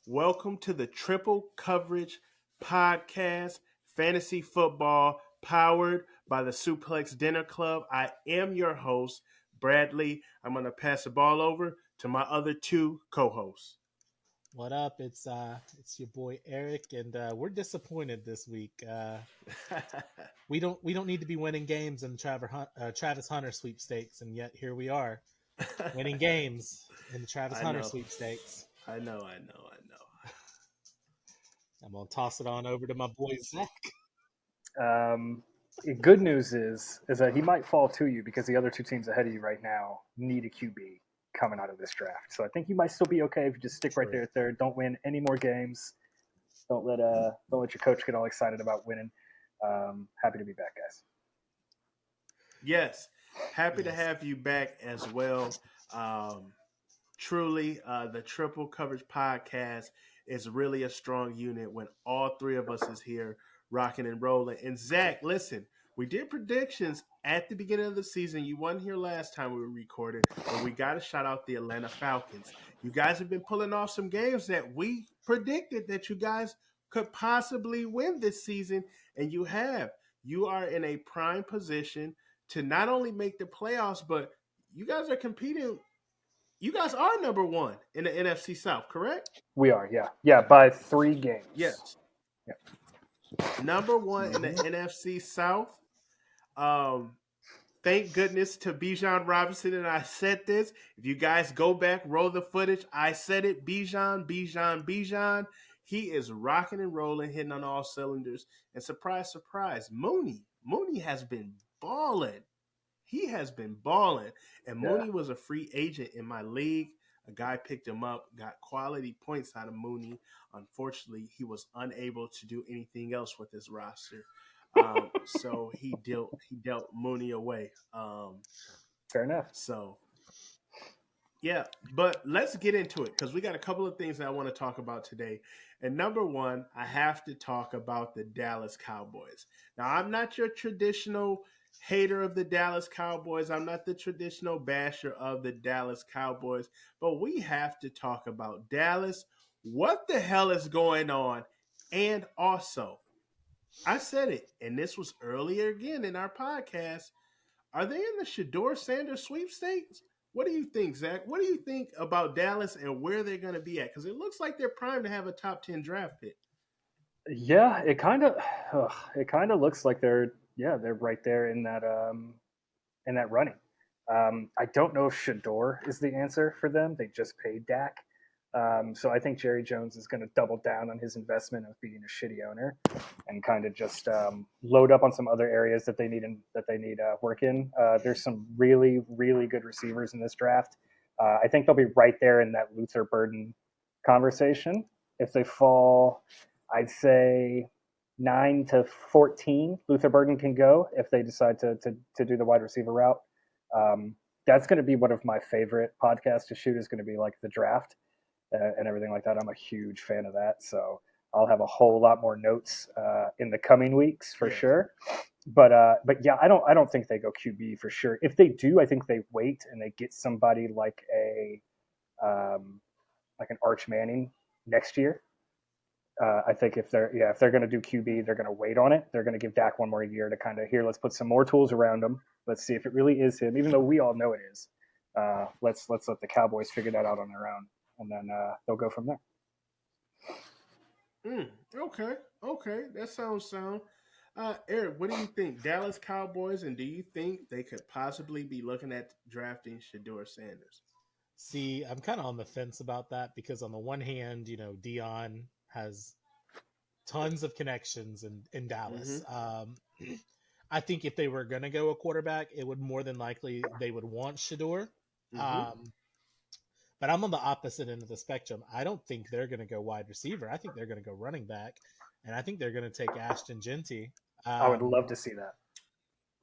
Welcome to the Triple Coverage Podcast, Fantasy Football, powered by the Suplex Dinner Club. I am your host, Bradley. I'm going to pass the ball over to my other two co-hosts. What up? It's your boy Eric, and we're disappointed this week. We don't need to be winning games in Travis Hunter sweepstakes, and yet here we are winning games in the Travis I Hunter know. sweepstakes. I know. I'm gonna toss it on over to my boy Zach. Um, Good news is that he might fall to you because the other two teams ahead of you right now need a QB coming out of this draft. So I think you might still be okay if you just stick right there at third. Don't win any more games. Don't let your coach get all excited about winning. Happy to be back, guys. Yes, happy to Yes. have you back as well. Truly, the Triple Coverage Podcast is really a strong unit when all three of us is here rocking and rolling. And Zach, listen, we did predictions at the beginning of the season. You weren't here last time we recorded, but we got to shout out the Atlanta Falcons. You guys have been pulling off some games that we predicted that you guys could possibly win this season, and you have. You are in a prime position to not only make the playoffs, but you guys are competing. You guys are number one in the NFC South, correct? We are, yeah, by 3 games. Yes. Yeah. Number one in the NFC South. Um, Thank goodness to Bijan Robinson, and I said this. If you guys go back, roll the footage, I said it. Bijan. He is rocking and rolling, hitting on all cylinders. And surprise, surprise, Mooney has been balling. He has been balling. And Yeah. Mooney was a free agent in my league. A guy picked him up, got quality points out of Mooney. Unfortunately, he was unable to do anything else with his roster. So he dealt Mooney away. Fair enough. So yeah, but let's get into it because we got a couple of things that I want to talk about today. And number one, I have to talk about the Dallas Cowboys. Now, I'm not your traditional hater of the Dallas Cowboys. I'm not the traditional basher of the Dallas Cowboys, but we have to talk about Dallas. What the hell is going on? And also, I said it, and this was earlier again in our podcast. Are they in the Shador Sanders sweepstakes? What do you think, Zach? What do you think about Dallas and where they're going to be at? Because it looks like they're primed to have a top 10 draft pick. Yeah, it kind of looks like they're right there in that running. I don't know if Shador is the answer for them. They just paid Dak. So I think Jerry Jones is going to double down on his investment of being a shitty owner and kind of just load up on some other areas that they need work in. There's some really, really good receivers in this draft. I think they'll be right there in that Luther Burden conversation. If they fall, I'd say 9 to 14, Luther Burden can go if they decide to do the wide receiver route. That's going to be one of my favorite podcasts to shoot. Is going to be like the draft and everything like that. I'm a huge fan of that, so I'll have a whole lot more notes in the coming weeks for sure. But yeah, I don't think they go QB for sure. If they do, I think they wait and they get somebody like an Arch Manning next year. I think if they're going to do QB, they're going to wait on it. They're going to give Dak one more year to kind of let's put some more tools around him. Let's see if it really is him, even though we all know it is. Let's let the Cowboys figure that out on their own, and then they'll go from there. Okay, that sounds sound. Eric, what do you think? Dallas Cowboys, and do you think they could possibly be looking at drafting Shador Sanders? See, I'm kind of on the fence about that because on the one hand, Dion has tons of connections in Dallas. I think if they were going to go a quarterback, it would more than likely they would want Shador. But I'm on the opposite end of the spectrum. I don't think they're going to go wide receiver. I think they're going to go running back, and I think they're going to take Ashton Genty. I would love to see that.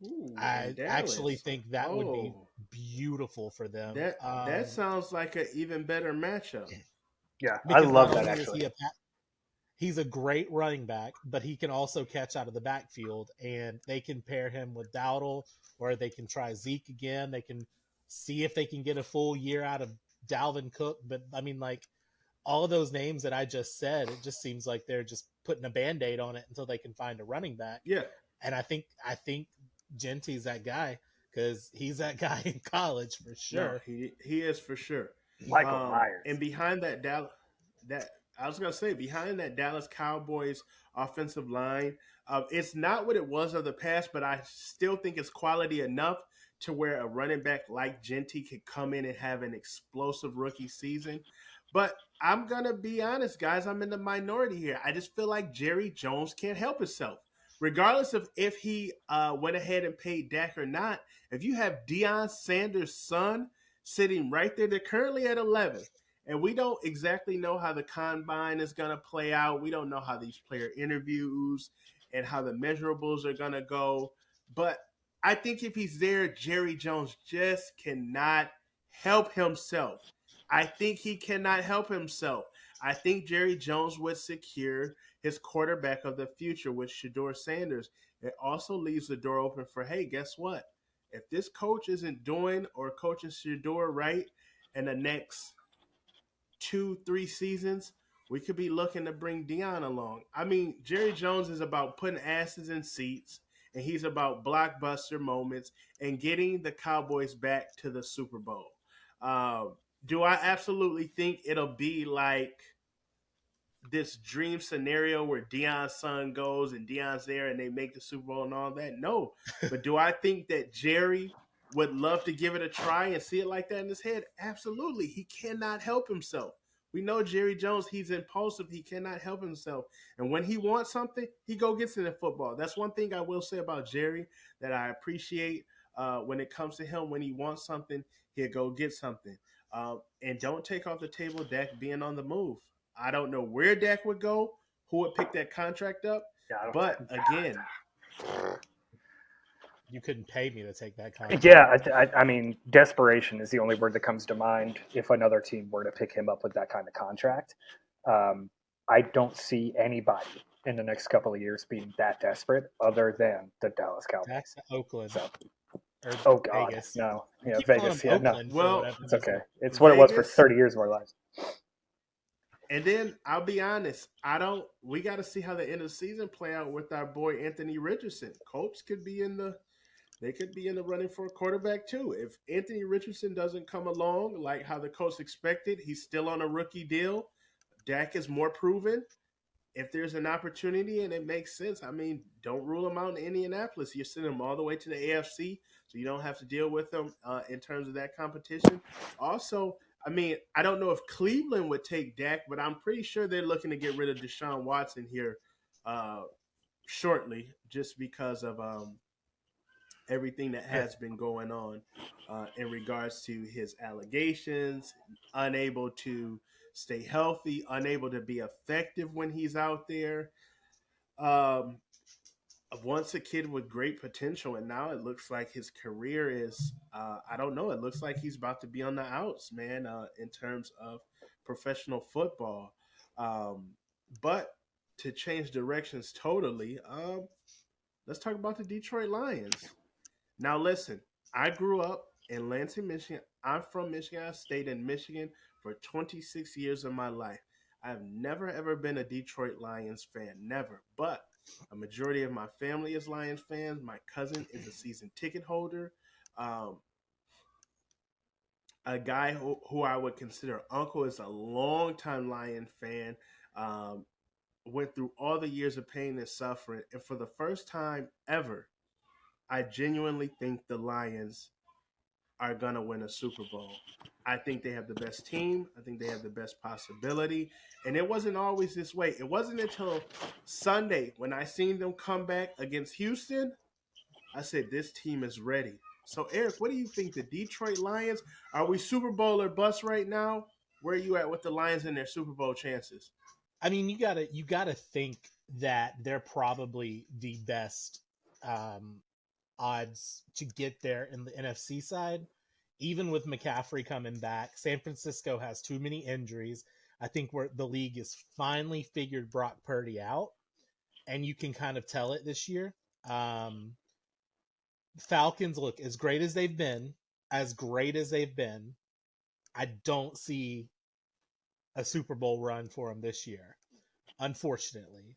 Ooh, I actually think that would be beautiful for them. That sounds like an even better matchup. Yeah, I love that Is actually. He's a great running back, but he can also catch out of the backfield, and they can pair him with Dowdle, or they can try Zeke again. They can see if they can get a full year out of Dalvin Cook. But I mean, like, all of those names that I just said, it just seems like they're just putting a Band-Aid on it until they can find a running back. Yeah. And I think Genty's that guy because he's that guy in college for No, sure. he is for sure. Michael And Myers. behind that I was gonna say behind that Dallas Cowboys offensive line, it's not what it was of the past, but I still think it's quality enough to where a running back like Genty could come in and have an explosive rookie season. But I'm gonna be honest, guys. I'm in the minority here. I just feel like Jerry Jones can't help himself, regardless of if he went ahead and paid Dak or not. If you have Deion Sanders' son sitting right there, they're currently at 11th. And we don't exactly know how the combine is going to play out. We don't know how these player interviews and how the measurables are going to go. But I think if he's there, Jerry Jones just cannot help himself. I think he cannot help himself. I think Jerry Jones would secure his quarterback of the future with Shedeur Sanders. It also leaves the door open for, hey, guess what? If this coach isn't doing or coaching Shedeur right in the next 2, 3 seasons, we could be looking to bring Deion along. I mean, Jerry Jones is about putting asses in seats, and he's about blockbuster moments and getting the Cowboys back to the Super Bowl. Do I absolutely think it'll be like this dream scenario where Deion's son goes and Deion's there and they make the Super Bowl and all that? No. But do I think that Jerry would love to give it a try and see it like that in his head? Absolutely. He cannot help himself. We know Jerry Jones, he's impulsive. He cannot help himself. And when he wants something, he go gets it in football. That's one thing I will say about Jerry that I appreciate when it comes to him. When he wants something, he'll go get something. And don't take off the table Dak being on the move. I don't know where Dak would go, who would pick that contract up. Yeah, But again, You couldn't pay me to take that contract. yeah. I mean, desperation is the only word that comes to mind if another team were to pick him up with that kind of contract. I don't see anybody in the next couple of years being that desperate other than the Dallas Cowboys. That's Oakland. So, Or oh God, Vegas. no, We yeah, keep calling Vegas, them yeah, no, Oakland for well, whatever it's reason. okay. It's what it was for Vegas, 30 years of our lives. and then I'll be honest, we got to see how the end of the season play out with our boy Anthony Richardson. Colts could be in the they could be in the running for a quarterback too. If Anthony Richardson doesn't come along like how the Colts expected, he's still on a rookie deal. Dak is more proven. If there's an opportunity and it makes sense, I mean, don't rule them out in Indianapolis. You're sending them all the way to the AFC, so you don't have to deal with them in terms of that competition. Also, I mean, I don't know if Cleveland would take Dak, but I'm pretty sure they're looking to get rid of Deshaun Watson here uh, shortly, just because of everything that has been going on in regards to his allegations, unable to stay healthy, unable to be effective when he's out there. Um, Once a kid with great potential, and now it looks like his career is, I don't know, it looks like he's about to be on the outs, man, in terms of professional football. Um, but to change directions totally, let's talk about the Detroit Lions. Now, listen, I grew up in Lansing, Michigan. I'm from Michigan. I stayed in Michigan for 26 years of my life. I've never, ever been a Detroit Lions fan, never. But a majority of my family is Lions fans. My cousin is a season ticket holder. Um, a guy who I would consider uncle is a longtime Lion fan. Um, Went through all the years of pain and suffering. And for the first time ever, I genuinely think the Lions are going to win a Super Bowl. I think they have the best team. I think they have the best possibility. And it wasn't always this way. It wasn't until Sunday when I seen them come back against Houston, I said, this team is ready. So, Eric, what do you think? The Detroit Lions, are we Super Bowl or bust right now? Where are you at with the Lions and their Super Bowl chances? I mean, you gotta think that they're probably the best um, odds to get there in the NFC side. Even with McCaffrey coming back, San Francisco has too many injuries. I think the league is finally figured Brock Purdy out, and you can kind of tell it this year. Um, Falcons look as great as they've been. I don't see a Super Bowl run for them this year. Unfortunately,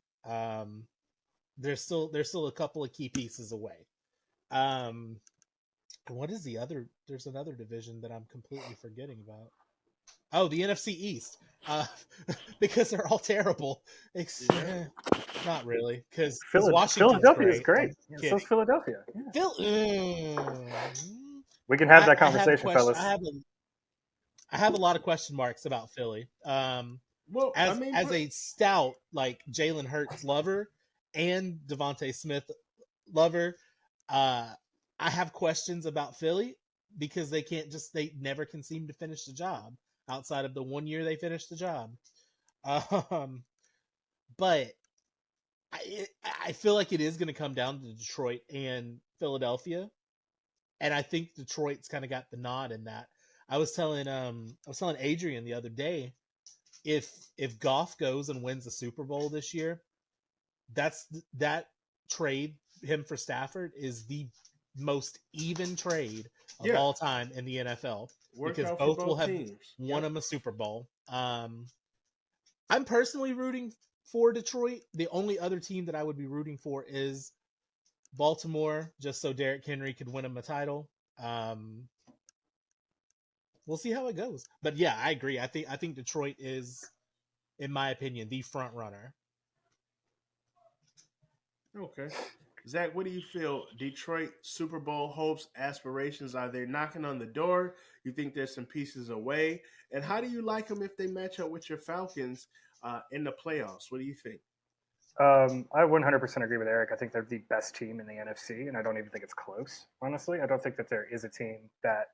there's still a couple of key pieces away. What is the other? There's another division that I'm completely forgetting about. Oh, the NFC East. Uh, because they're all terrible. Yeah. Not really, because Washington's Philadelphia is great. great. I'm Yeah, kidding. so's Philadelphia. Yeah. Phil, We can have that I have a conversation, question. fellas. I have a lot of question marks about Philly. Well, I mean, As a stout like Jalen Hurts lover and Devontae Smith lover, uh, I have questions about Philly because they never can seem to finish the job outside of the 1 year they finished the job. Um, but I feel like it is going to come down to Detroit and Philadelphia, and I think Detroit's kind of got the nod in that. I was telling Adrian the other day, if Goff goes and wins the Super Bowl this year, that trade him for Stafford is the most even trade of yeah, all time in the NFL worked because out for both will both have teams. won Yep. him a Super Bowl. I'm personally rooting for Detroit. The only other team that I would be rooting for is Baltimore, just so Derrick Henry could win him a title. Um, we'll see how it goes. But yeah, I agree. I think Detroit is, in my opinion, the front runner. Okay. Zach, what do you feel? Detroit Super Bowl hopes, aspirations, are they knocking on the door? You think there's some pieces away? And how do you like them if they match up with your Falcons in the playoffs? What do you think? I 100% agree with Eric. I think they're the best team in the NFC, and I don't even think it's close. Honestly, I don't think that there is a team that.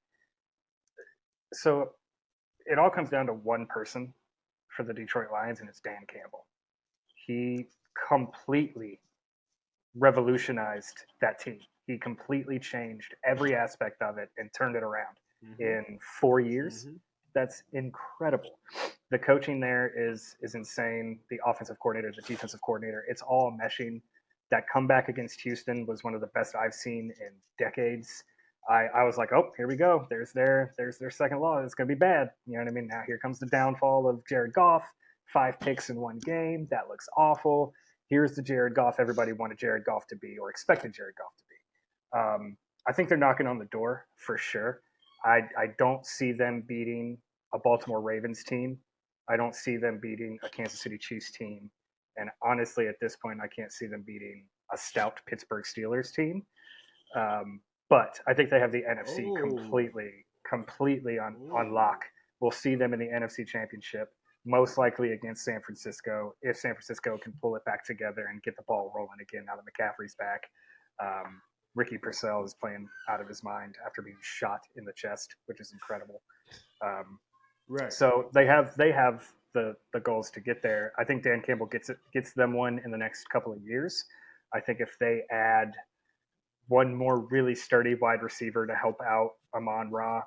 So it all comes down to one person for the Detroit Lions, and it's Dan Campbell. He completely revolutionized that team. He completely changed every aspect of it and turned it around Mm-hmm. in 4 years. Mm-hmm. That's incredible. The coaching there is insane. The offensive coordinator, the defensive coordinator, it's all meshing. That comeback against Houston was one of the best I've seen in decades. I was like, oh, here we go. There's their second law. It's gonna be bad. You know what I mean? Now here comes the downfall of Jared Goff. 5 picks in one game. That looks awful. Here's the Jared Goff everybody wanted Jared Goff to be or expected Jared Goff to be. I think they're knocking on the door for sure. I don't see them beating a Baltimore Ravens team. I don't see them beating a Kansas City Chiefs team. And honestly, at this point, I can't see them beating a stout Pittsburgh Steelers team. But I think they have the NFC Oh. completely on Oh. lock. We'll see them in the NFC Championship, most likely against San Francisco, if San Francisco can pull it back together and get the ball rolling again now that McCaffrey's back. Ricky Purcell is playing out of his mind after being shot in the chest, which is incredible. Um, Right. so they have the goals to get there. I think Dan Campbell gets them one in the next couple of years. I think if they add one more really sturdy wide receiver to help out Amon Ra,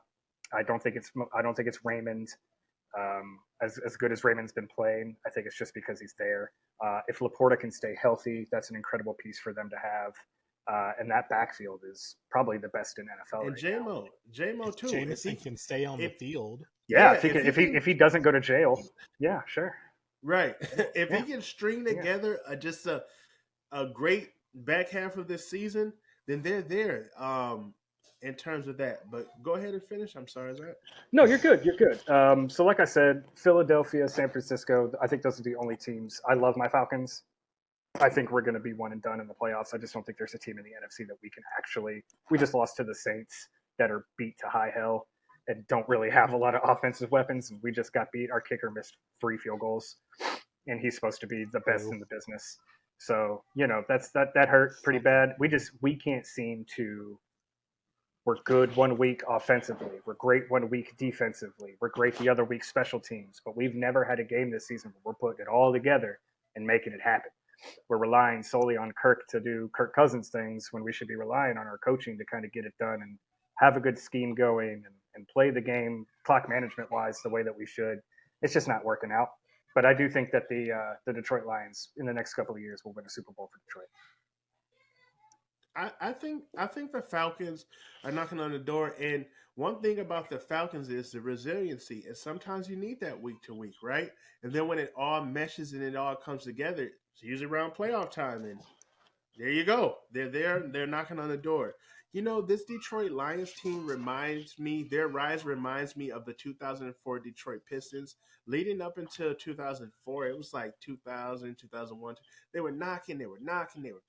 I don't think it's Raymond. As good as Raymond's been playing, I think it's just because he's there. If Laporta can stay healthy, that's an incredible piece for them to have. And that backfield is probably the best in NFL And right now. JMO If too. Jameson can stay on the If field, Yeah, yeah, if he can, if he doesn't go to jail, yeah, sure, right. If he yeah, can string yeah. together just a great back half of this season, then they're there. In terms of that. But go ahead and finish. I'm sorry, Zach. No, you're good. You're good. So, like I said, Philadelphia, San Francisco. I think those are the only teams. I love my Falcons. I think we're going to be one and done in the playoffs. I just don't think there's a team in the NFC that we can actually. We just lost to the Saints that are beat to high hell and don't really have a lot of offensive weapons. And we just got beat. Our kicker missed 3 field goals, and he's supposed to be the best boo, in the business. So that hurt pretty fuck that bad. guy. We can't seem to. We're good one week offensively. We're great one week defensively. We're great the other week special teams. But we've never had a game this season where we're putting it all together and making it happen. We're relying solely on Kirk to do Kirk Cousins things when we should be relying on our coaching to kind of get it done and have a good scheme going and play the game clock management wise the way that we should. It's just not working out. But I do think that the Detroit Lions in the next couple of years will win a Super Bowl for Detroit. I think the Falcons are knocking on the door, and One thing about the Falcons is the resiliency, and sometimes you need that week to week, right? And then when it all meshes and it all comes together, it's usually around playoff time, and there you go. They're there. They're knocking on the door. You know, this Detroit Lions team reminds me, their rise reminds me of the 2004 Detroit Pistons. Leading up until 2004, it was like 2000, 2001. They were knocking, they were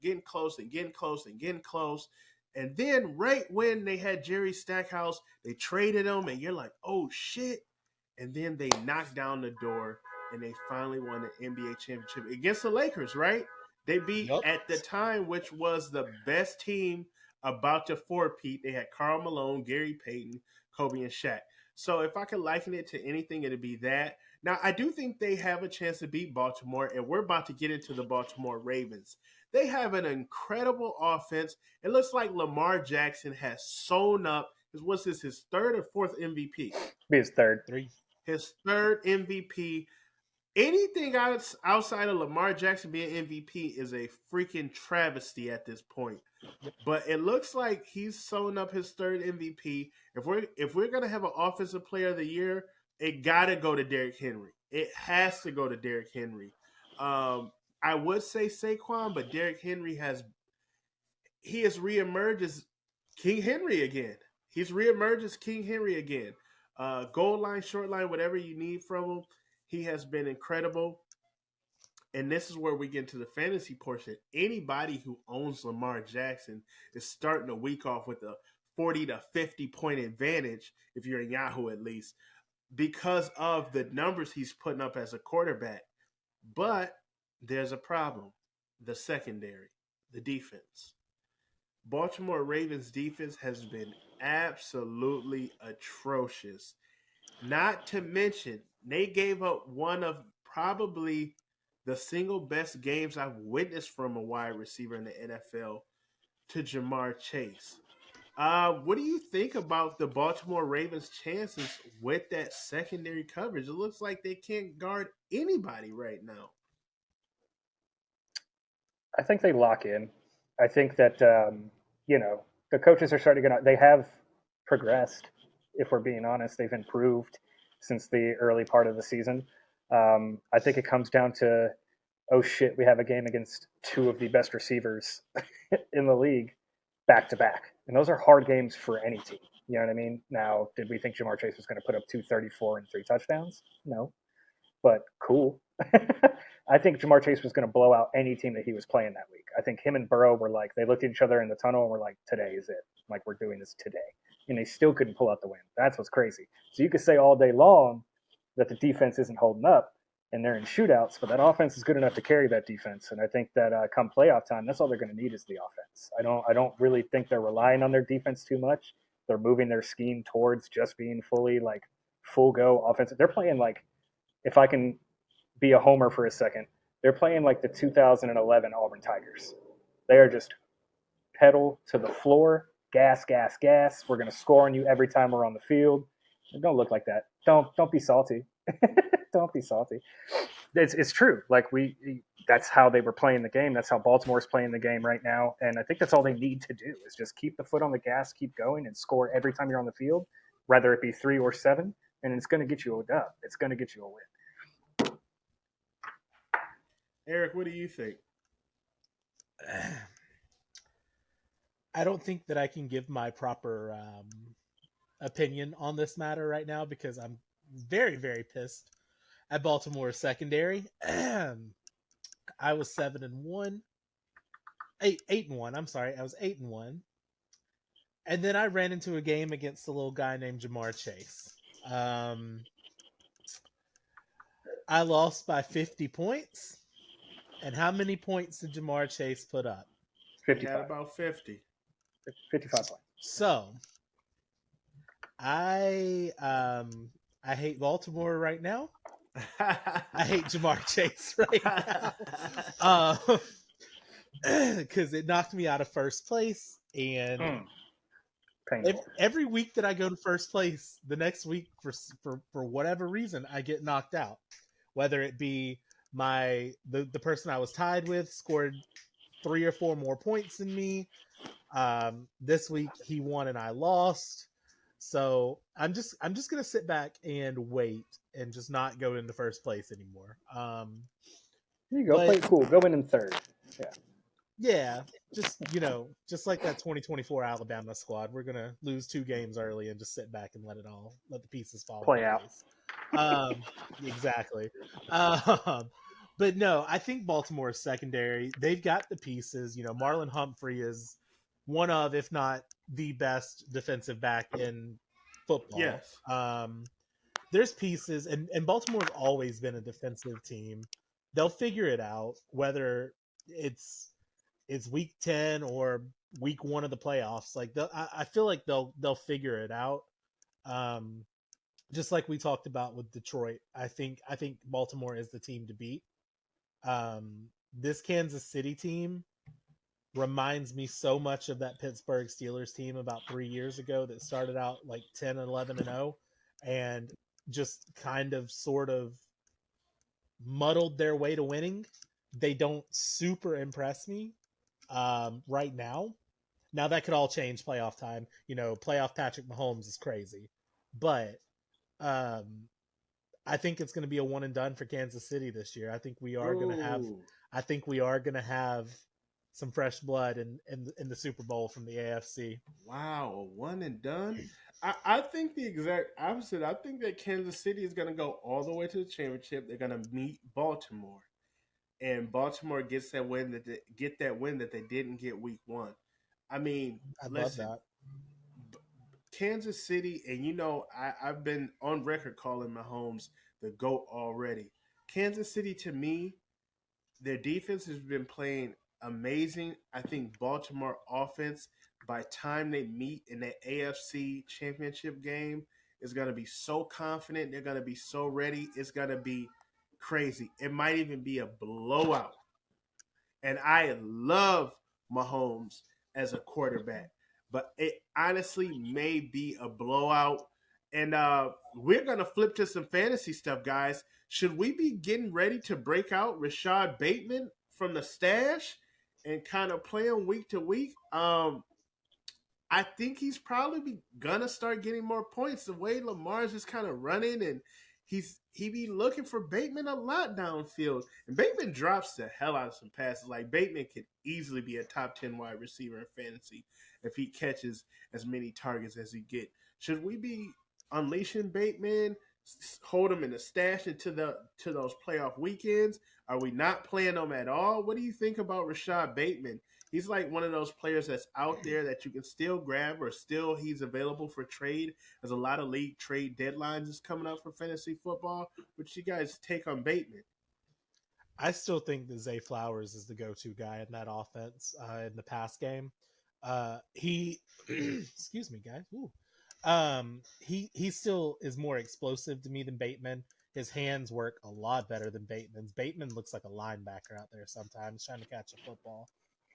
getting close and getting close and getting close. And then right when they had Jerry Stackhouse, they traded him, and you're like, oh shit. And then they knocked down the door and they finally won the NBA championship against the Lakers, right? They beat Yup. at the time, which was the best team about to four-peat. They had Karl Malone, Gary Payton, Kobe, and Shaq. So if I could liken it to anything, it'd be that. Now, I do think they have a chance to beat Baltimore, and we're about to get into the Baltimore Ravens. They have an incredible offense. It looks like Lamar Jackson has sewn up. What's this, his third or fourth MVP? Be his third. Three. His third MVP. Anything outside of Lamar Jackson being MVP is a freaking travesty at this point. But it looks like he's sewing up his third MVP. If we're gonna have an offensive player of the year, it gotta go to Derrick Henry. It has to go to Derrick Henry. I would say Saquon, but Derrick Henry has reemerged as King Henry again. He's reemerged as King Henry again. Goal line, short line, whatever you need from him. He has been incredible. And this is where we get into the fantasy portion. Anybody who owns Lamar Jackson is starting a week off with a 40 to 50 point advantage, if you're in Yahoo at least, because of the numbers he's putting up as a quarterback. But there's a problem. The secondary, the defense. Baltimore Ravens defense has been absolutely atrocious. Not to mention, they gave up one of probably the single best games I've witnessed from a wide receiver in the NFL to Jamar Chase. What do you think about the Baltimore Ravens' chances with that secondary coverage? It looks like they can't guard anybody right now. I think they lock in. I think that the coaches are starting to get. They have progressed. If we're being honest, they've improved since the early part of the season. I think it comes down to, oh shit, we have a game against two of the best receivers in the league back to back, and those are hard games for any team. You know what I mean? Now, did we think Jamar Chase was going to put up 234 and 3 touchdowns? No, but cool. I think Jamar Chase was going to blow out any team that he was playing that week. I think him and Burrow were like, they looked at each other in the tunnel and were like, today is it. Like, we're doing this today. And they still couldn't pull out the win. That's what's crazy. So you could say all day long that the defense isn't holding up and they're in shootouts, but that offense is good enough to carry that defense. And I think that come playoff time, that's all they're going to need is the offense. I don't really think they're relying on their defense too much. They're moving their scheme towards just being fully like full go offensive. They're playing like, if I can be a homer for a second, they're playing like the 2011 Auburn Tigers. They are just pedal to the floor, gas, gas, gas. We're going to score on you every time we're on the field. Don't look like that. Don't be salty. Don't be salty. It's true. Like that's how they were playing the game. That's how Baltimore's playing the game right now. And I think that's all they need to do is just keep the foot on the gas, keep going, and score every time you're on the field, whether it be 3 or 7. And it's going to get you a dub. It's going to get you a win. Eric, what do you think? I don't think that I can give my proper opinion on this matter right now because I'm very, very pissed at Baltimore's secondary. I was 7-1, 8-1. I'm sorry, I was 8-1, and then I ran into a game against a little guy named Jamar Chase. I lost by 50 points. And how many points did Jamar Chase put up? 55. He had about 50. 55 points. So, I hate Baltimore right now. I hate Jamar Chase right now. Because it knocked me out of first place. And every week that I go to first place, the next week, for whatever reason, I get knocked out. Whether it be the person I was tied with scored 3 or 4 more points than me. This week he won and I lost. So I'm just gonna sit back and wait and just not go into first place anymore. Here you go. Play But it cool. Go in third. Yeah. yeah, just just like that 2024 Alabama squad, we're gonna lose 2 games early and just sit back and let the pieces fall into Play out. place. Um, exactly. Um, but no, I think Baltimore's secondary. They've got the pieces. Marlon Humphrey is one of, if not the best defensive back in football. Yes. There's pieces, and Baltimore's always been a defensive team. They'll figure it out, whether it's week 10 or week 1 of the playoffs. Like I feel like they'll figure it out. Um, just like we talked about with Detroit, I think Baltimore is the team to beat. This Kansas City team reminds me so much of that Pittsburgh Steelers team about 3 years ago that started out like 10, 11, and 0, and just kind of sort of muddled their way to winning. They don't super impress me right now. Now that could all change playoff time. Playoff Patrick Mahomes is crazy, but um, I think it's going to be a one and done for Kansas City this year. I think we are going to have. Ooh. I think we are going to have some fresh blood in the Super Bowl from the AFC. Wow, a one and done. I think the exact opposite. I think that Kansas City is going to go all the way to the championship. They're going to meet Baltimore, and Baltimore gets that win that they didn't get week 1. I mean, I'd love listen, that. Kansas City, and I've been on record calling Mahomes the GOAT already. Kansas City, to me, their defense has been playing amazing. I think Baltimore offense, by time they meet in the AFC championship game, is going to be so confident. They're going to be so ready. It's going to be crazy. It might even be a blowout. And I love Mahomes as a quarterback, but it honestly may be a blowout. And we're going to flip to some fantasy stuff, guys. Should we be getting ready to break out Rashad Bateman from the stash and kind of play him week to week? I think he's probably gonna start getting more points. The way Lamar's just kind of running, and he be looking for Bateman a lot downfield. And Bateman drops the hell out of some passes. Like Bateman could easily be a top 10 wide receiver in fantasy if he catches as many targets as he get. Should we be unleashing Bateman, hold him in the stash into to those playoff weekends? Are we not playing them at all? What do you think about Rashad Bateman? He's like one of those players that's out there that you can still grab, or still he's available for trade. There's a lot of league trade deadlines is coming up for fantasy football. What you guys take on Bateman? I still think that Zay Flowers is the go-to guy in that offense in the pass game. He, excuse me, guys. Ooh. He still is more explosive to me than Bateman. His hands work a lot better than Bateman's. Bateman looks like a linebacker out there sometimes trying to catch a football.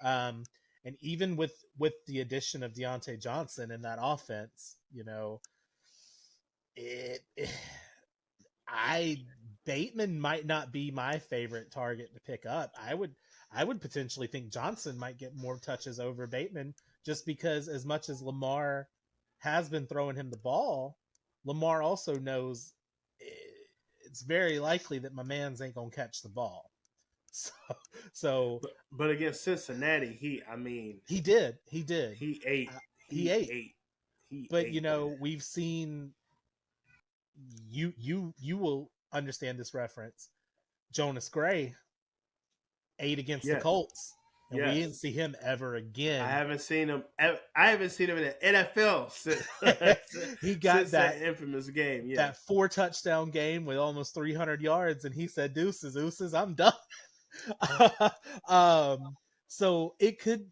Um, and even with the addition of Deontay Johnson in that offense, it I Bateman might not be my favorite target to pick up. I would potentially think Johnson might get more touches over Bateman, just because as much as Lamar has been throwing him the ball, Lamar also knows it's very likely that my man's ain't gonna catch the ball. So, so But against Cincinnati, he did. he ate, Uh, he he ate, ate, he but ate, man. we've seen you will understand this reference. Jonas Gray ate against the Yes, Colts, and we didn't yes. see him ever I again. haven't seen him. I haven't seen him in the NFL since He got since that that infamous game. Yeah, that 4 touchdown game with almost 300 yards, and he said, "Deuces, ooses, I'm done." um, so it could.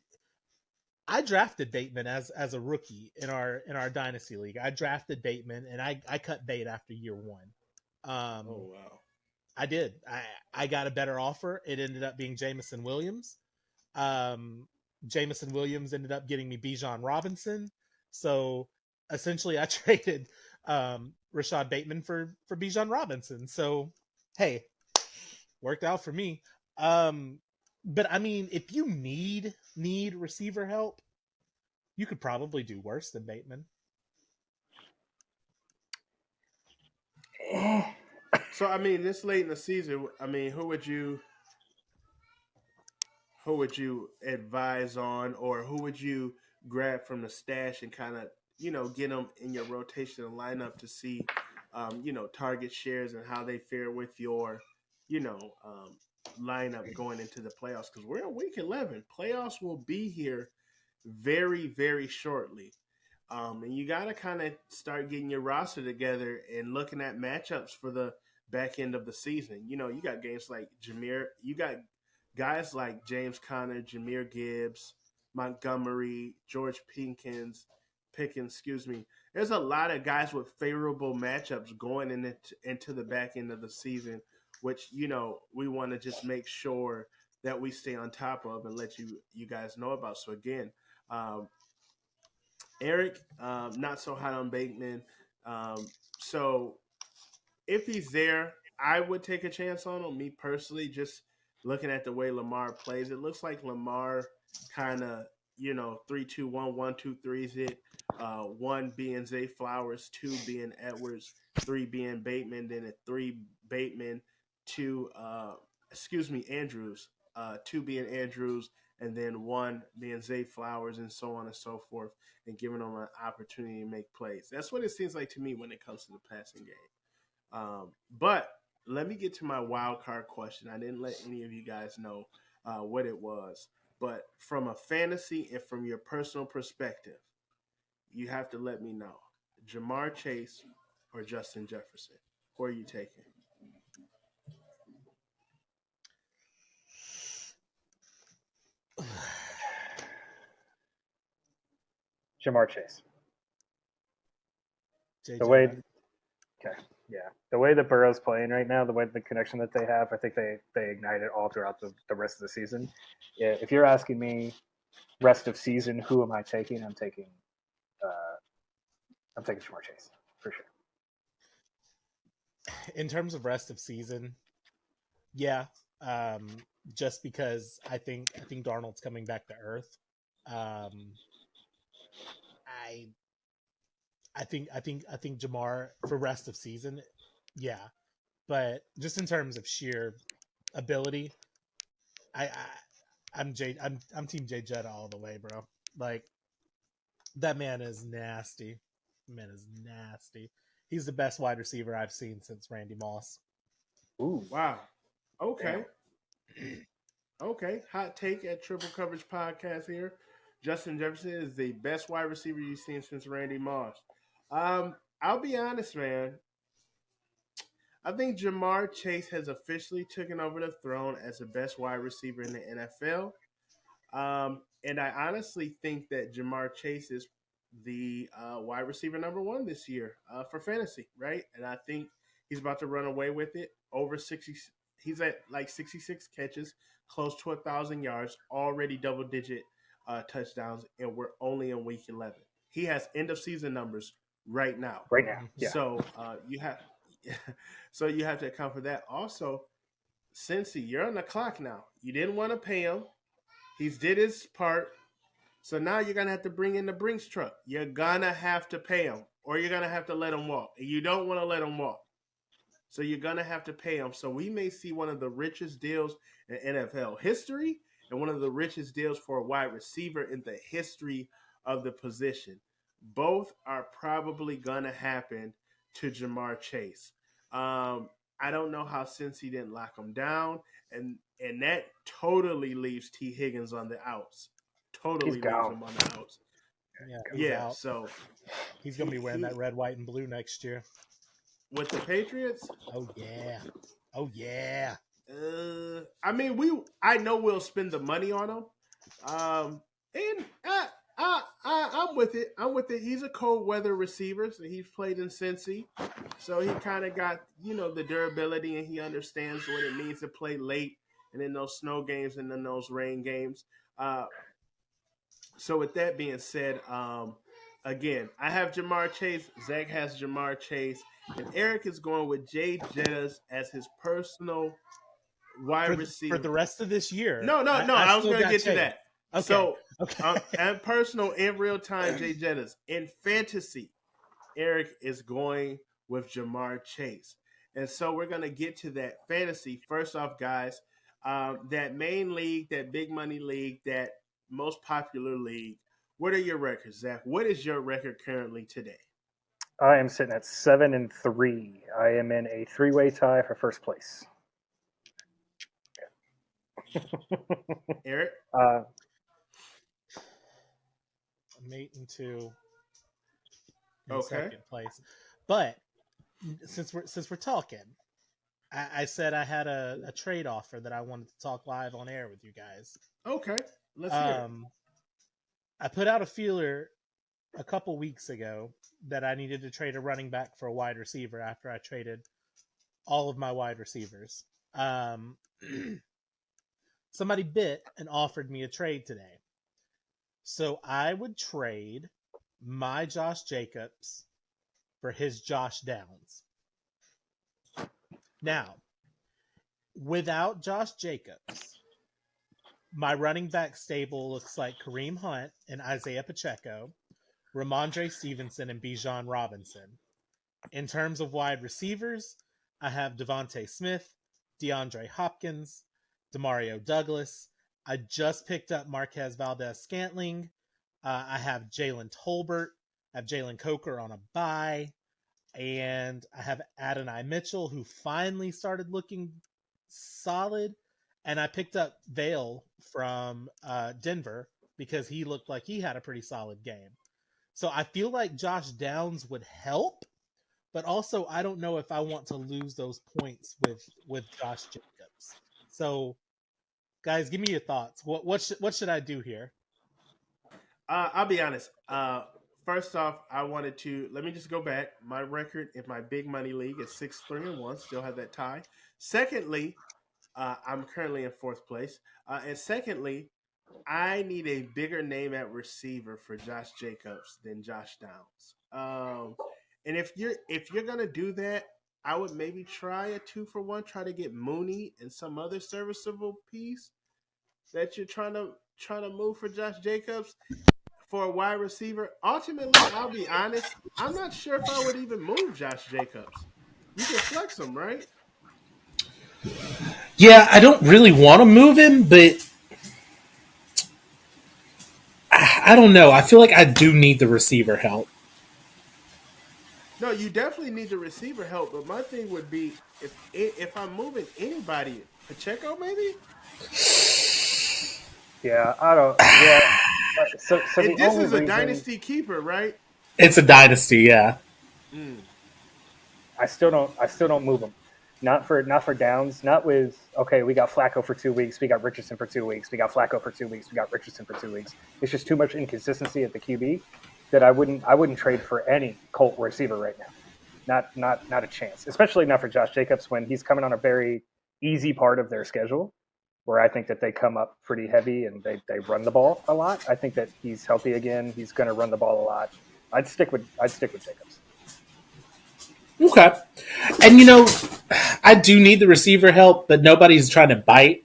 I drafted Bateman as a rookie in our dynasty league. I drafted Bateman, and I cut bait after year 1. Um, oh wow. I did. I got a better offer. It ended up being Jamison Williams. Um, Jamison Williams ended up getting me Bijan Robinson. So essentially, I traded Rashad Bateman for Bijan Robinson. So hey, worked out for me. Um, but I mean, if you need receiver help, you could probably do worse than Bateman. So I mean, this late in the season, I mean, who would you advise on, or who would you grab from the stash and kind of get them in your rotation and lineup to see, target shares and how they fare with your, you know, um, lineup going into the playoffs because we're in week 11. Playoffs will be here very very shortly. And you got to kind of start getting your roster together and looking at matchups for the back end of the season. You got games like Jameer, you got guys like James Conner, Jameer Gibbs, Montgomery, George Pickens, excuse me. There's a lot of guys with favorable matchups going into the back end of the season, which we want to just make sure that we stay on top of and let you guys know about. So again, um, Eric, not so hot on Bateman. So if he's there, I would take a chance on him. Me personally, just looking at the way Lamar plays, it looks like Lamar kind of 3-2-1, 1-2-3s it. One being Zay Flowers, two being Edwards, three being Bateman, then a three Bateman, two Andrews, two being Andrews, and then one being Zay Flowers, and so on and so forth, and giving them an opportunity to make plays. That's what it seems like to me when it comes to the passing game. But let me get to my wild card question. I didn't let any of you guys know what it was. But from a fantasy and from your personal perspective, you have to let me know. Jamar Chase or Justin Jefferson? Who are you taking? Jamar Chase. JJ. The way, okay, yeah, the way that Burrow's playing right now, the way the connection that they have, I think they ignite it all throughout the rest of the season. Yeah, if you're asking me, rest of season, who am I taking? I'm taking Jamar Chase for sure. In terms of rest of season, yeah, just because I think Darnold's coming back to earth. I think Jamar for rest of season, yeah, but just in terms of sheer ability, I I'm Team J Jetta all the way, bro. Like that man is nasty. Man is nasty. He's the best wide receiver I've seen since Randy Moss. Ooh, Wow. Okay. damn. Okay. Hot take at Triple Coverage Podcast here. Justin Jefferson is the best wide receiver you've seen since Randy Moss. I'll be honest, man. I think Jamar Chase has officially taken over the throne as the best wide receiver in the NFL. And I honestly think that Jamar Chase is the wide receiver number one this year for fantasy, right? And I think he's about to run away with it. Over 60, he's at like 66 catches, close to 1,000 yards, already double-digit touchdowns, and we're only in week 11. He has end of season numbers right now. Right now, yeah. So you have, so you have to account for that. Also, Cincy, you're on the clock now. You didn't want to pay him. He's did his part. So now you're going to have to bring in the Brinks truck. You're going to have to pay him, or you're going to have to let him walk. And you don't want to let him walk. So you're going to have to pay him. So we may see one of the richest deals in NFL history and one of the richest deals for a wide receiver in the history of the position. Both are probably going to happen to Jamar Chase. I don't know how Cincy didn't lock him down, and that totally leaves T. Higgins on the outs. Totally leaves him on the outs. Yeah, out. So he's gonna be wearing that red, white, and blue next year with the Patriots. Oh yeah. I mean, I know we'll spend the money on him, and I'm with it. He's a cold weather receiver, so he's played in Cincy, so he kind of got the durability, and he understands what it means to play late and in those snow games and in those rain games. So with that being said, again, I have Jamar Chase. Zach has Jamar Chase, and Eric is going with Jay Jettas as his personal wide receiver for the rest of this year. No. I was going to get to that. Okay. So, okay. And personal in real time, Jay Jettas. In fantasy, Eric is going with Jamar Chase. And so we're going to get to that fantasy. First off, guys, that main league, that big money league, that most popular league, what are your records, Zach? What is your record currently today? I am sitting at 7-3. I am in a three-way tie for first place. Eric? uh, I'm 8-2 in Okay. second place. But since we're talking, I said I had a trade offer that I wanted to talk live on air with you guys. Okay. Let's hear it. I put out a feeler a couple weeks ago that I needed to trade a running back for a wide receiver after I traded all of my wide receivers. Somebody bit and offered me a trade today. So I would trade my Josh Jacobs for his Josh Downs. Now, without Josh Jacobs, my running back stable looks like Kareem Hunt and Isaiah Pacheco, Ramondre Stevenson and Bijan Robinson. In terms of wide receivers, I have Devontae Smith, DeAndre Hopkins, Demario Douglas. I just picked up Marquez Valdez-Scantling. I have Jalen Tolbert. I have Jalen Coker on a bye. And I have Adonai Mitchell, who finally started looking solid. And I picked up Vale from Denver because he looked like he had a pretty solid game. So I feel like Josh Downs would help, but also I don't know if I want to lose those points with Josh Jacobs. So, guys, give me your thoughts. What should I do here? I'll be honest. First off, I wanted to let me just go back. My record in my big money league is 6-3-1. Still have that tie. Secondly, I'm currently in fourth place. And secondly, I need a bigger name at receiver for Josh Jacobs than Josh Downs. And if you're gonna do that, I would maybe try a 2-for-1. Try to get Mooney and some other serviceable piece that you're trying to move for Josh Jacobs for a wide receiver. Ultimately, I'll be honest, I'm not sure if I would even move Josh Jacobs. You can flex him, right? Yeah, I don't really want to move him, but I don't know. I feel like I do need the receiver help. No, you definitely need the receiver help. But my thing would be if I'm moving anybody, Pacheco maybe. yeah, I don't. Yeah. So the And this only is a reason dynasty keeper, right? It's a dynasty, yeah. Mm. I still don't move them. Not for Downs. Not with okay. We got Flacco for 2 weeks. We got Richardson for 2 weeks. We got Flacco for 2 weeks. We got Richardson for 2 weeks. It's just too much inconsistency at the QB that I wouldn't trade for any Colt receiver right now. Not a chance. Especially not for Josh Jacobs when he's coming on a very easy part of their schedule where I think that they come up pretty heavy and they run the ball a lot. I think that he's healthy again. He's going to run the ball a lot. I'd stick with Jacobs. Okay. And I do need the receiver help, but nobody's trying to bite.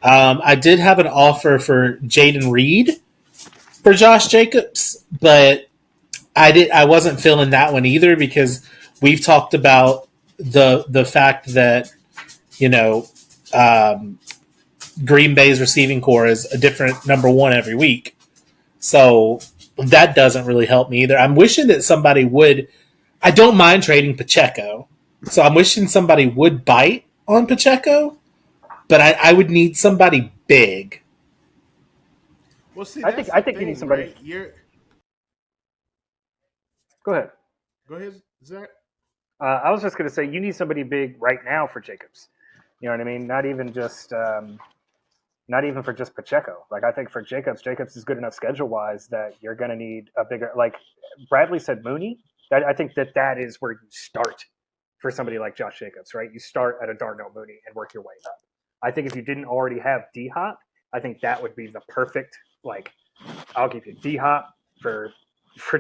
I did have an offer for Jaden Reed for Josh Jacobs, but I wasn't feeling that one either because we've talked about the fact that you know um, Green Bay's receiving core is a different number one every week, so that doesn't really help me either. I'm wishing that somebody would. I don't mind trading Pacheco, so I'm wishing somebody would bite on Pacheco, but I would need somebody big. Well, see, I think that's I the think you need thing, somebody. right? You're Go ahead. Go ahead, Zach. I was just going to say you need somebody big right now for Jacobs. You know what I mean? Not even for just Pacheco. Like I think for Jacobs is good enough schedule wise that you're going to need a bigger. Like Bradley said, Mooney. I think that is where you start for somebody like Josh Jacobs, right? You start at a Darnell Mooney and work your way up. I think if you didn't already have D Hop, I think that would be the perfect like. I'll give you D Hop for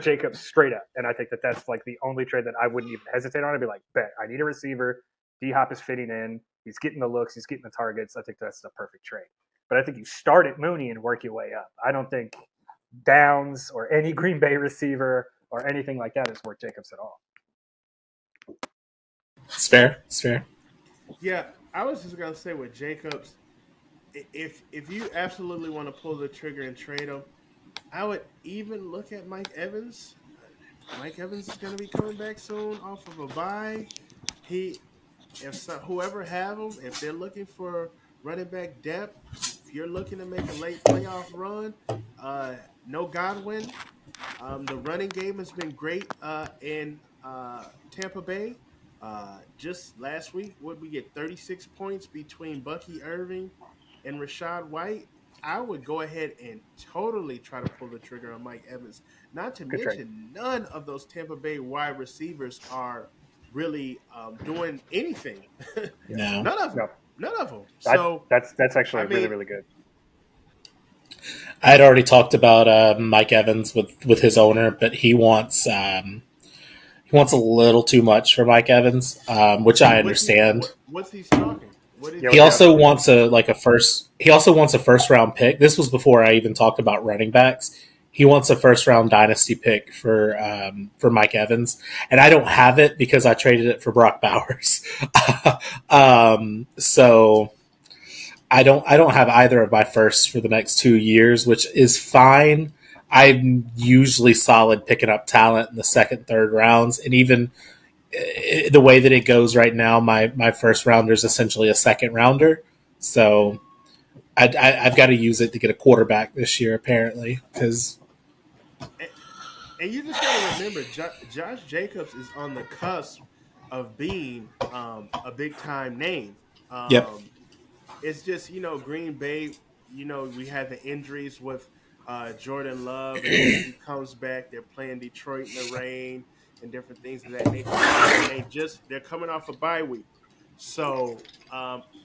Jacobs straight up, and I think that that's like the only trade that I wouldn't even hesitate on. I'd be like, bet I need a receiver. D Hop is fitting in. He's getting the looks. He's getting the targets. I think that's the perfect trade. But I think you start at Mooney and work your way up. I don't think Downs or any Green Bay receiver or anything like that is worth Jacobs at all. It's fair. It's fair. Yeah, I was just gonna say with Jacobs, if you absolutely want to pull the trigger and trade him, I would even look at Mike Evans. Mike Evans is going to be coming back soon off of a bye. He, whoever have him, if they're looking for running back depth, if you're looking to make a late playoff run, uh, no Godwin. The running game has been great in Tampa Bay. Just last week, what we get 36 points between Bucky Irving and Rashad White. I would go ahead and totally try to pull the trigger on Mike Evans. Not to Good trade. mention, none of those Tampa Bay wide receivers are really doing anything. Yeah. No. None of them. No. None of them. So, That's I actually really, mean, really good. I had already talked about Mike Evans with his owner, but he wants a little too much for Mike Evans, which I understand. what's he talking? What is Yeah, he He what's he talking? also asking? wants a first. He also wants a first round pick. This was before I even talked about running backs. He wants a first round dynasty pick for Mike Evans, and I don't have it because I traded it for Brock Bowers. So I don't have either of my firsts for the next 2 years, which is fine. I'm usually solid picking up talent in the second, third rounds, and even the way that it goes right now, my first rounder is essentially a second rounder. So I've got to use it to get a quarterback this year, apparently, because And you just got to remember, Josh Jacobs is on the cusp of being a big time name. yep, Um, it's just Green Bay. We had the injuries with Jordan Love, and then he comes back. They're playing Detroit in the rain and different things of that nature, and they're coming off a bye week. So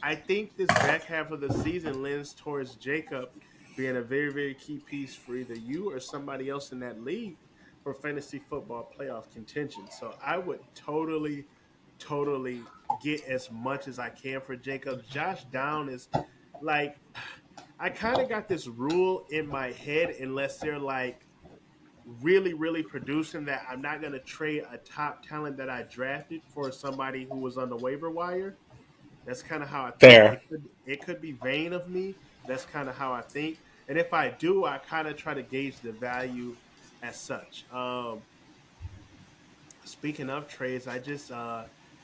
I think this back half of the season lends towards Jacob being a very very key piece for either you or somebody else in that league for fantasy football playoff contention. So I would totally get as much as I can for Jacobs. Josh Down is like I kind of got this rule in my head unless they're like really producing that I'm not going to trade a top talent that I drafted for somebody who was on the waiver wire. That's kind of how I think. fair. It could be vain of me. That's kind of how I think. And if I do, I kind of try to gauge the value as such. Speaking of trades, I just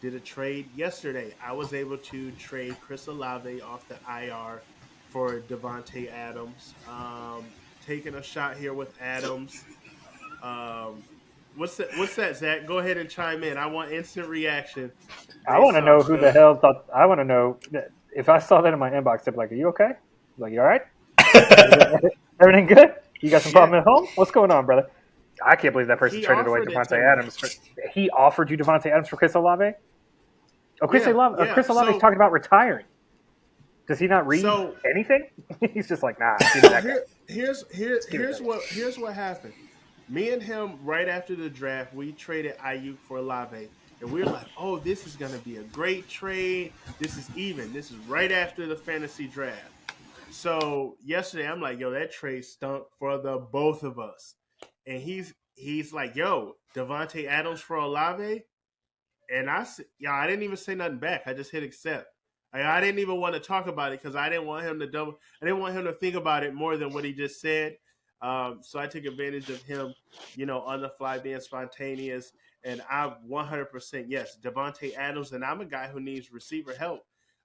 did a trade yesterday. I was able to trade Chris Olave off the IR for Devontae Adams. Taking a shot here with Adams. Um, what's that, Zach? Go ahead and chime in. I want instant reaction I want based to know off who the the. hell thought. I want to know if I saw that in my inbox. I'd be like, "Are you okay? Like, you all right? Everything good? You got some Yeah, problem at home? What's going on, brother?" I can't believe that person he traded away offered it Devontae to me. Adams. He offered you Devontae Adams for Chris Olave. Oh, Yeah, yeah. Chris Olave's talking about retiring. Does he not read So anything? He's just like, nah, give me so that guy. here here's here Give me that here's guy. what happened. Me and him right after the draft, we traded Ayuk for Olave, and we were like, "Oh, this is gonna be a great trade. This is even. This is right after the fantasy draft." So yesterday, I'm like, "Yo, that trade stunk for the both of us," and he's like, "Yo, Devontae Adams for Olave." And I didn't even say nothing back. I just hit accept. I didn't even want to talk about it because I didn't want him to double. I didn't want him to think about it more than what he just said. So I took advantage of him, on the fly being spontaneous. And I 100% yes, Devontae Adams, and I'm a guy who needs receiver help.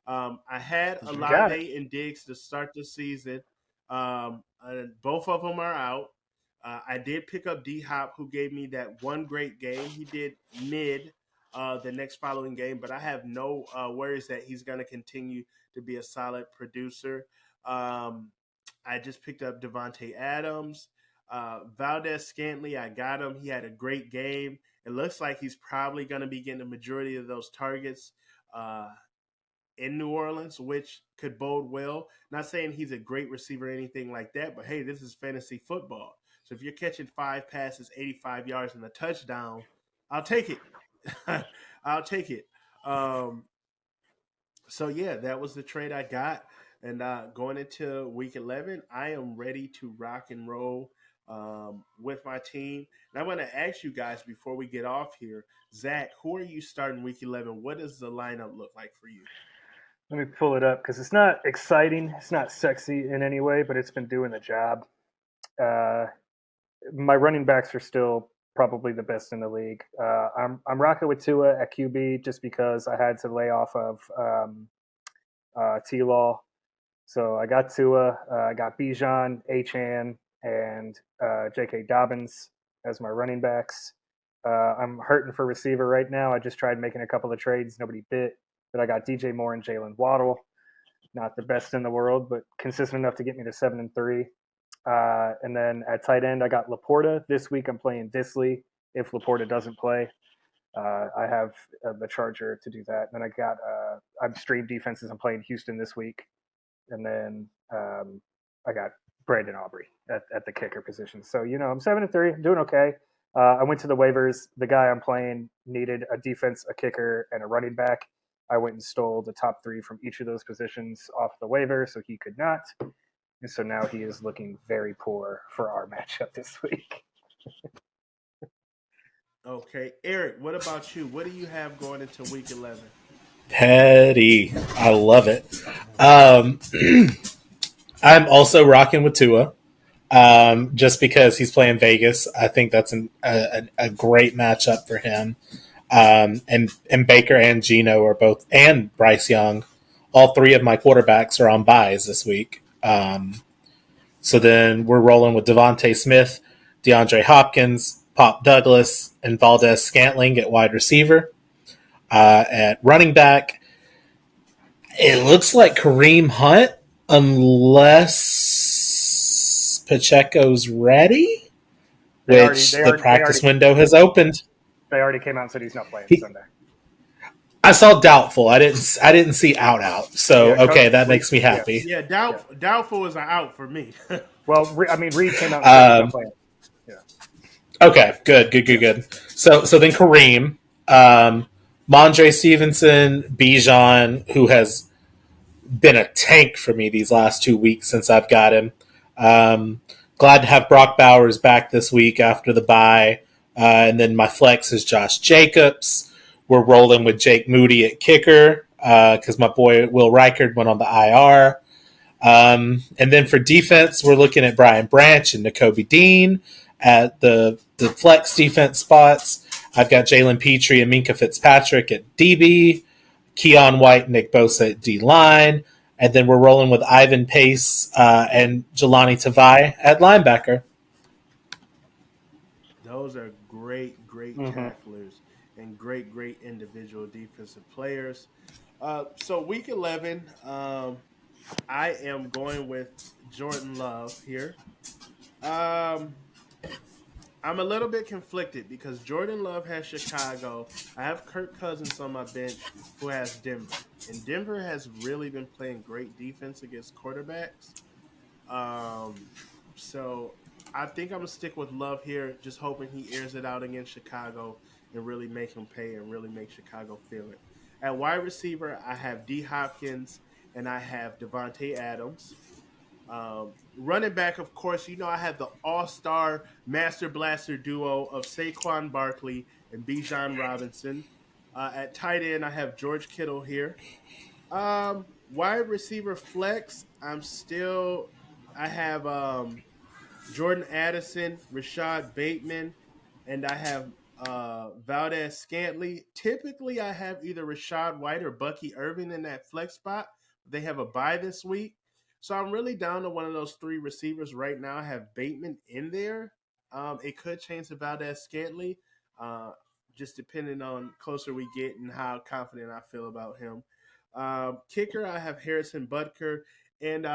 I had You got it. Olave and Diggs to start the season. And both of them are out. I did pick up D Hop, who gave me that one great game. He did mid the next following game, but I have no worries that he's going to continue to be a solid producer. Um, I just picked up Devontae Adams. Valdez Scantley, I got him. He had a great game. It looks like he's probably going to be getting the majority of those targets uh, in New Orleans, which could bode well. Not saying he's a great receiver or anything like that, but hey, this is fantasy football. So if you're catching 5 passes, 85 yards, and a touchdown, I'll take it. I'll take it. Um, so yeah, that was the trade I got. And going into week 11, I am ready to rock and roll. with my team. And I want to ask you guys before we get off here, Zach, who are you starting week 11? What does the lineup look like for you? Let me pull it up because it's not exciting. It's not sexy in any way, but it's been doing the job. Uh, my running backs are still probably the best in the league. I'm rocking with Tua at QB just because I had to lay off of T Law. So I got Tua, I got Bijan, Achan, and J.K. Dobbins as my running backs. I'm hurting for receiver right now. I just tried making a couple of trades, nobody bit, but I got DJ Moore and Jalen Waddle. Not the best in the world, but consistent enough to get me to 7-3. And then at tight end, I got Laporta. This week I'm playing Disley. If Laporta doesn't play, I have the Charger to do that. And then I'm stream defenses. I'm playing Houston this week. And then I got Brandon Aubrey at the kicker position. So, I'm 7-3. I'm doing okay. I went to the waivers. The guy I'm playing needed a defense, a kicker, and a running back. I went and stole the top 3 from each of those positions off the waiver, so he could not. And so now he is looking very poor for our matchup this week. Okay. Eric, what about you? What do you have going into week 11? Petty. I love it. I'm also rocking with Tua. Just because he's playing Vegas, I think that's a great matchup for him. And Baker and Geno are both, and Bryce Young, all 3 of my quarterbacks are on buys this week. So then we're rolling with Devontae Smith, DeAndre Hopkins, Pop Douglas, and Valdez Scantling at wide receiver. At running back, it looks like Kareem Hunt, unless Pacheco's ready, the practice window has opened. They already came out and said he's not playing Sunday. I saw doubtful. I didn't see out. So yeah, okay, that makes me happy. Yeah, doubtful is an out for me. Well, Reed came out and said he's not playing. Yeah. Okay, good. So then Kareem, Mondre Stevenson, Bijan, who has been a tank for me these last 2 weeks since I've got him. Glad to have Brock Bowers back this week after the bye. And then my flex is Josh Jacobs. We're rolling with Jake Moody at kicker because my boy Will Reichard went on the IR. And then for defense, we're looking at Brian Branch and Nakobe Dean at the flex defense spots. I've got Jalen Petrie and Minka Fitzpatrick at DB, Keon White, Nick Bosa at D-line, and then we're rolling with Ivan Pace and Jelani Tavai at linebacker. Those are great tacklers and great individual defensive players. So week 11, I am going with Jordan Love here. I'm a little bit conflicted because Jordan Love has Chicago. I have Kirk Cousins on my bench who has Denver. And Denver has really been playing great defense against quarterbacks. So I think I'm going to stick with Love here, just hoping he airs it out against Chicago and really make him pay and really make Chicago feel it. At wide receiver, I have D. Hopkins and I have Devontae Adams. Running back, of course, I have the all-star master blaster duo of Saquon Barkley and Bijan Robinson. At tight end, I have George Kittle here. Wide receiver flex, I have Jordan Addison, Rashad Bateman, and I have Valdez Scantley. Typically, I have either Rashad White or Bucky Irving in that flex spot. They have a bye this week. So I'm really down to one of those 3 receivers right now. I have Bateman in there. It could change to Valdez Scantley, just depending on closer we get and how confident I feel about him. Kicker, I have Harrison Butker. And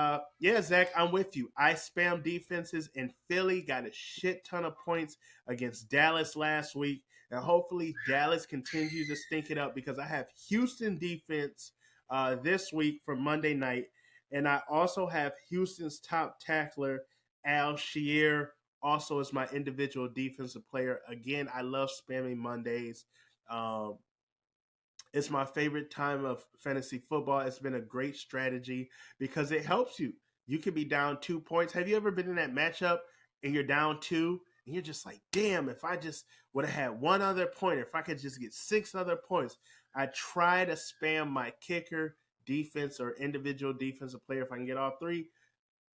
Zach, I'm with you. I spam defenses, and Philly got a shit ton of points against Dallas last week. And hopefully Dallas continues to stink it up because I have Houston defense this week for Monday night. And I also have Houston's top tackler, Al Shear, also as my individual defensive player. Again, I love spamming Mondays. It's my favorite time of fantasy football. It's been a great strategy because it helps you. You could be down 2 points. Have you ever been in that matchup and you're down 2, and you're just like, damn, if I just would have had one other point, if I could just get 6 other points, I try to spam my kicker, defense, or individual defensive player if I can get all 3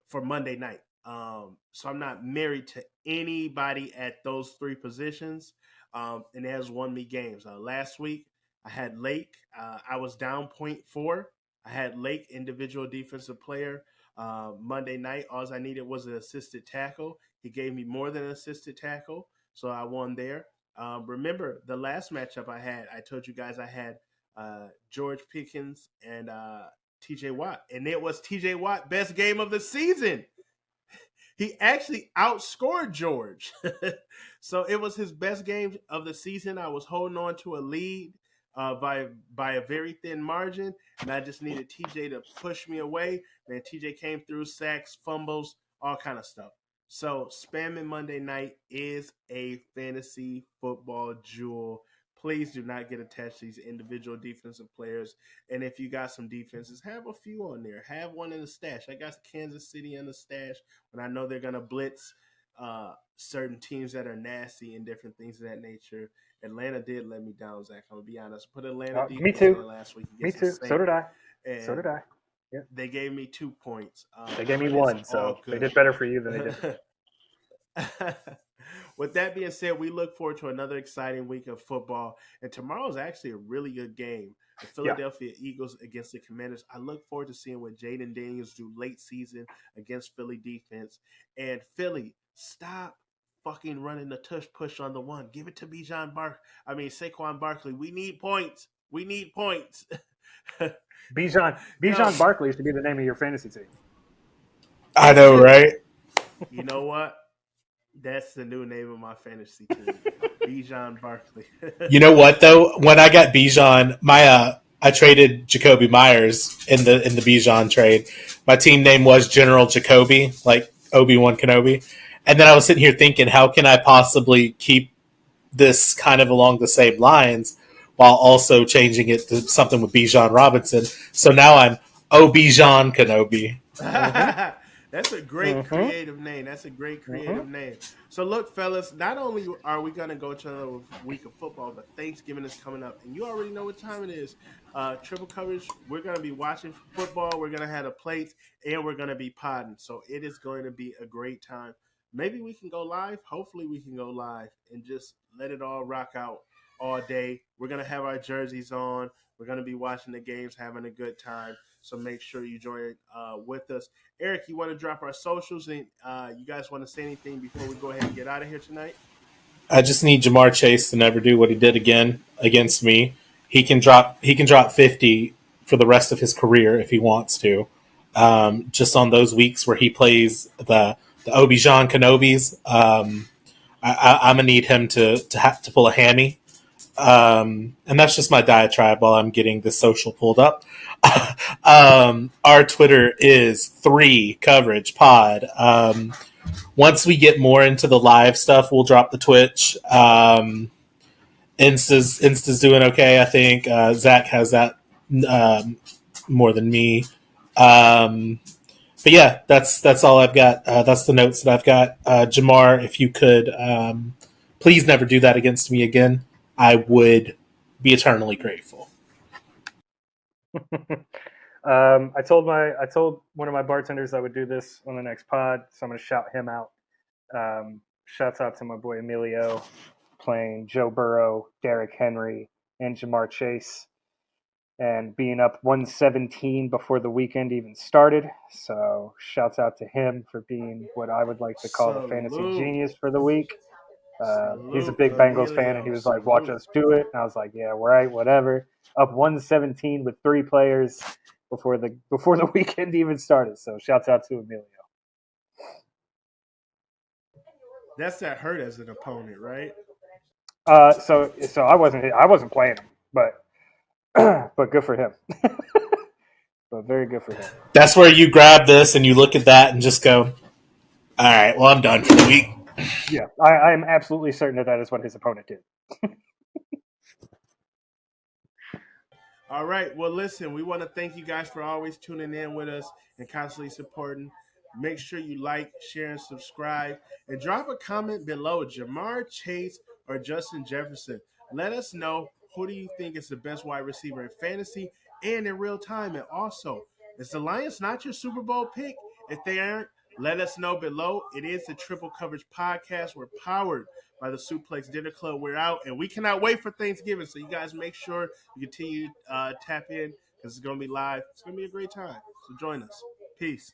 for Monday night. So I'm not married to anybody at those 3 positions, and it has won me games. Last week, I had Lake. I was down 0.4. I had Lake, individual defensive player. Monday night, all I needed was an assisted tackle. He gave me more than an assisted tackle, so I won there. Remember, the last matchup I had, I told you guys I had George Pickens and TJ Watt, and it was TJ Watt best game of the season. He actually outscored George. So it was his best game of the season. I was holding on to a lead by a very thin margin, and I just needed TJ to push me away. Man, TJ came through, sacks, fumbles, all kind of stuff. So spamming Monday night is a fantasy football jewel. Please do not get attached to these individual defensive players. And if you got some defenses, have a few on there. Have one in the stash. I got Kansas City in the stash when I know they're going to blitz certain teams that are nasty and different things of that nature. Atlanta did let me down, Zach. I'm going to be honest. Put Atlanta Me defense in too. there last week Me against the too. Saints. So did I. And So did I. Yeah. they gave me 2 points. They gave me but it's 1, so all they good. did better for you than they did for me. With that being said, we look forward to another exciting week of football. And tomorrow is actually a really good game. The Philadelphia Eagles against the Commanders. I look forward to seeing what Jaden Daniels do late season against Philly defense. And Philly, stop fucking running the tush push on the one. Give it to Saquon Barkley. We need points. We need points. Bijan Barkley should be the name of your fantasy team. I know, right? You know what? That's the new name of my fantasy team, Bijan Barkley. You know what though? When I got Bijan, I traded Jacoby Myers in the Bijan trade. My team name was General Jacoby, like Obi-Wan Kenobi. And then I was sitting here thinking, how can I possibly keep this kind of along the same lines while also changing it to something with Bijan Robinson? So now I'm Obi-Jan Kenobi. That's a great creative name. That's a great creative name. So look, fellas, not only are we going to go to another week of football, but Thanksgiving is coming up. And you already know what time it is. Triple coverage, we're going to be watching football. We're going to have the plates, and we're going to be podding. So it is going to be a great time. Maybe we can go live. Hopefully we can go live and just let it all rock out all day. We're going to have our jerseys on. We're going to be watching the games, having a good time. So make sure you join with us. Eric, you want to drop our socials, and you guys want to say anything before we go ahead and get out of here tonight? I just need Jamar Chase to never do what he did again against me. He can drop 50 for the rest of his career if he wants to. Just on those weeks where he plays the Obi-Jan Kenobis, I'm gonna need him to pull a hammy. And that's just my diatribe while I'm getting the social pulled up. Our Twitter is 3CoveragePod. Once we get more into the live stuff, we'll drop the Twitch. Insta's doing okay, I think. Zach has that more than me. But yeah, that's all I've got. That's the notes that I've got. Jamar, if you could please never do that against me again, I would be eternally grateful. I told one of my bartenders I would do this on the next pod, so I'm going to shout him out. Shouts out to my boy Emilio playing Joe Burrow, Derrick Henry, and Jamar Chase, and being up 117 before the weekend even started. So shouts out to him for being what I would like to call the fantasy genius for the week. He's a big Bengals fan, and he was like, watch us do it. And I was like, yeah, right, whatever. Up 117 with 3 players before the weekend even started. So shouts out to Emilio. That's that hurt as an opponent, right? So I wasn't playing him, but good for him. But very good for him. That's where you grab this and you look at that and just go, all right, well, I'm done for the week. Yeah, I am absolutely certain that is what his opponent did. All right. Well, listen, we want to thank you guys for always tuning in with us and constantly supporting. Make sure you like, share, and subscribe. And drop a comment below. Jamar Chase or Justin Jefferson. Let us know who do you think is the best wide receiver in fantasy and in real time. And also, is the Lions not your Super Bowl pick? If they aren't, let us know below. It is the Triple Coverage Podcast. We're powered by the Suplex Dinner Club. We're out, and we cannot wait for Thanksgiving. So you guys make sure you continue tap in because it's going to be live. It's going to be a great time. So join us. Peace.